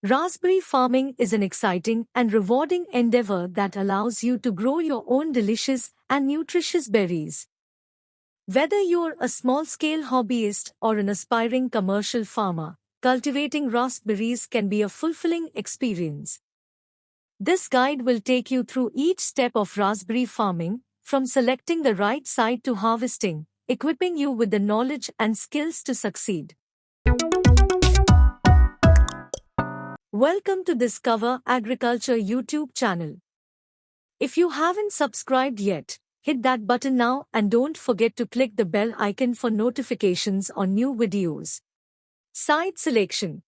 Raspberry farming is an exciting and rewarding endeavor that allows you to grow your own delicious and nutritious berries. Whether you're a small-scale hobbyist or an aspiring commercial farmer, cultivating raspberries can be a fulfilling experience. This guide will take you through each step of raspberry farming, from selecting the right site to harvesting, equipping you with the knowledge and skills to succeed. Welcome to Discover Agriculture YouTube channel. If you haven't subscribed yet, hit that button now and don't forget to click the bell icon for notifications on new videos. Site selection.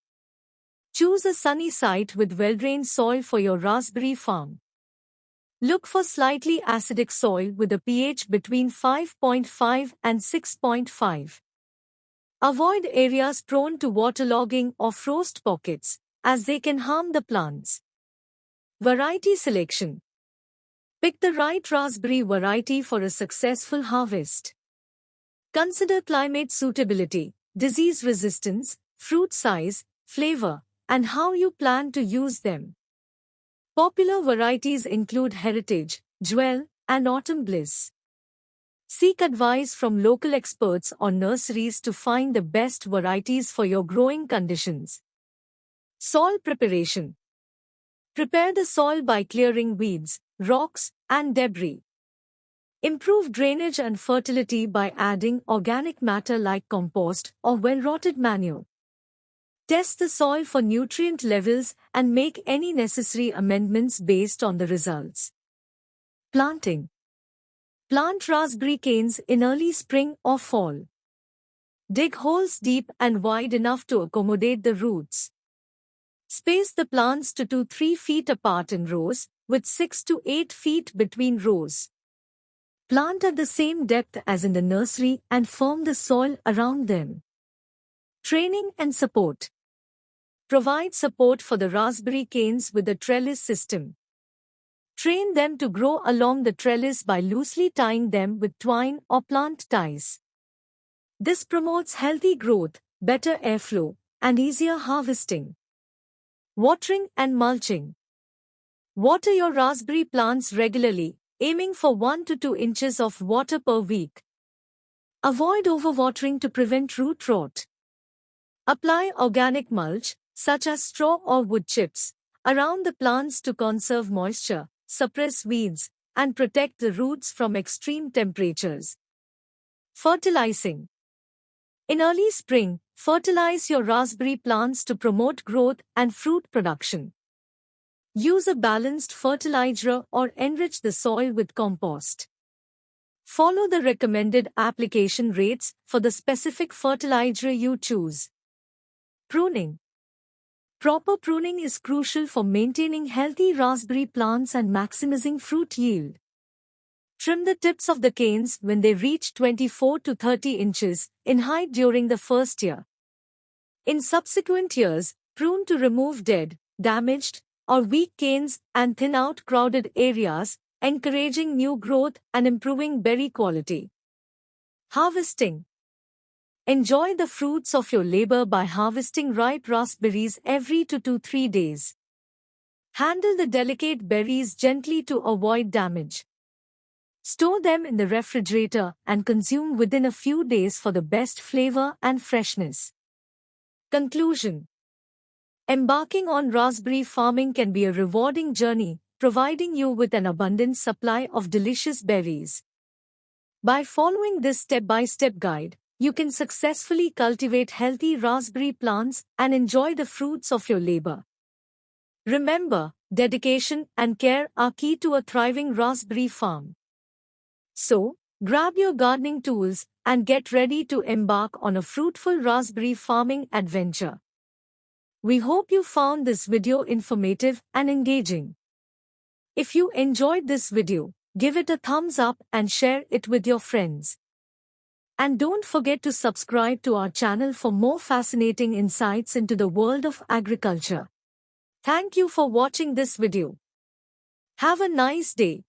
Choose a sunny site with well-drained soil for your raspberry farm. Look for slightly acidic soil with a pH between 5.5 and 6.5. Avoid areas prone to waterlogging or frost pockets, as they can harm the plants. Variety selection. Pick the right raspberry variety for a successful harvest. Consider climate suitability, disease resistance, fruit size, flavor, and how you plan to use them. Popular varieties include Heritage, Jewel, and Autumn Bliss. Seek advice from local experts or nurseries to find the best varieties for your growing conditions. Soil preparation. Prepare the soil by clearing weeds, rocks, and debris. Improve drainage and fertility by adding organic matter like compost or well-rotted manure. Test the soil for nutrient levels and make any necessary amendments based on the results. Planting. Plant raspberry canes in early spring or fall. Dig holes deep and wide enough to accommodate the roots. Space the plants to 2-3 feet apart in rows, with 6 to 8 feet between rows. Plant at the same depth as in the nursery and firm the soil around them. Training and support. Provide support for the raspberry canes with a trellis system. Train them to grow along the trellis by loosely tying them with twine or plant ties. This promotes healthy growth, better airflow, and easier harvesting. Watering and mulching. Water your raspberry plants regularly, aiming for 1 to 2 inches of water per week. Avoid overwatering to prevent root rot. Apply organic mulch, such as straw or wood chips, around the plants to conserve moisture, suppress weeds, and protect the roots from extreme temperatures. Fertilizing. In early spring, fertilize your raspberry plants to promote growth and fruit production. Use a balanced fertilizer or enrich the soil with compost. Follow the recommended application rates for the specific fertilizer you choose. Pruning. Proper pruning is crucial for maintaining healthy raspberry plants and maximizing fruit yield. Trim the tips of the canes when they reach 24 to 30 inches in height during the first year. In subsequent years, prune to remove dead, damaged, or weak canes and thin out crowded areas, encouraging new growth and improving berry quality. Harvesting. Enjoy the fruits of your labor by harvesting ripe raspberries every 2 to 3 days. Handle the delicate berries gently to avoid damage. Store them in the refrigerator and consume within a few days for the best flavor and freshness. Conclusion. Embarking on raspberry farming can be a rewarding journey, providing you with an abundant supply of delicious berries. By following this step-by-step guide, you can successfully cultivate healthy raspberry plants and enjoy the fruits of your labor. Remember, dedication and care are key to a thriving raspberry farm. So, grab your gardening tools and get ready to embark on a fruitful raspberry farming adventure. We hope you found this video informative and engaging. If you enjoyed this video, give it a thumbs up and share it with your friends. And don't forget to subscribe to our channel for more fascinating insights into the world of agriculture. Thank you for watching this video. Have a nice day.